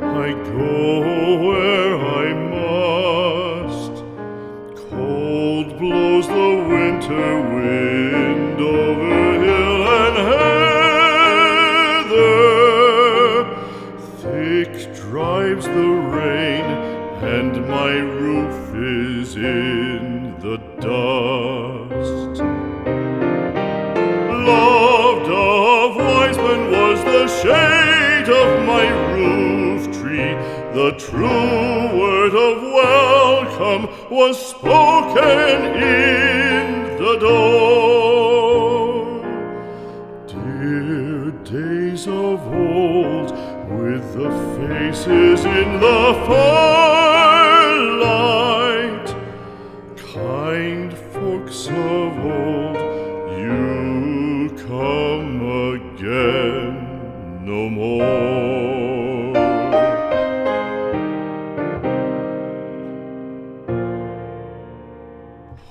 I go where I must. Cold blows the winter wind over hill and heather. Thick drives the rain, and my roof is in the dust. Loved of wise men was the shade of my roof tree. The true word of welcome was spoken in the door. Dear days of old, with the faces in the firelight, kind folks of old, you come again no more.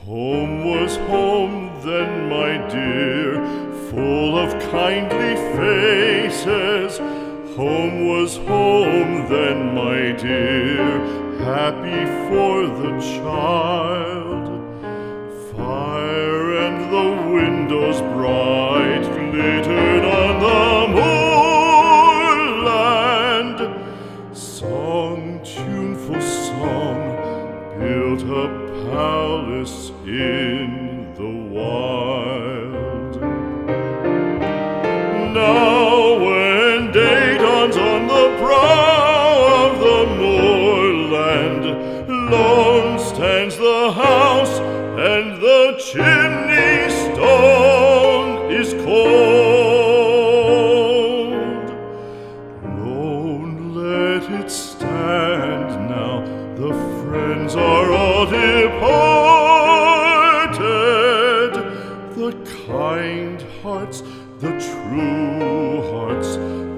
Home was home then, my dear, full of kindly faces. Home was home then, my dear, happy for the child. Fire and the windows bright glittered on the moorland. Song, tuneful song, built a palace in the wild. Now when day dawns on the brow of the moorland, lone stands the house, and the chimney stone is cold. Lone, let it stand now, the friends are all departed. The kind hearts, the true hearts,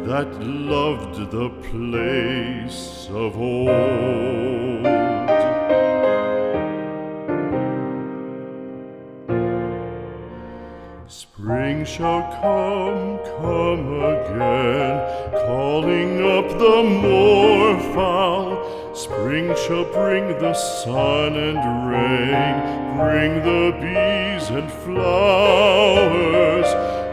that loved the place of old. Spring shall come again, calling up the moorfowl. Spring shall bring the sun and rain, bring the bees and flowers.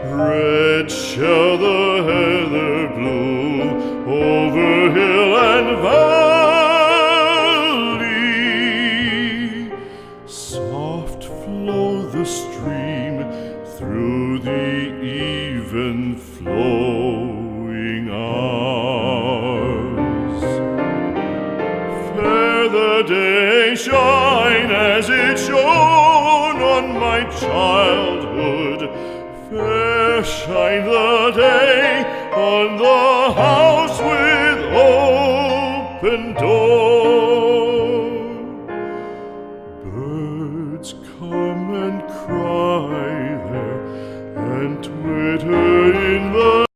Red shall the heather bloom over hill and valley. Soft flow the stream through the even flowing hours. Fair the day shine as it shone on my childhood. Fair shine the day on the house with open door.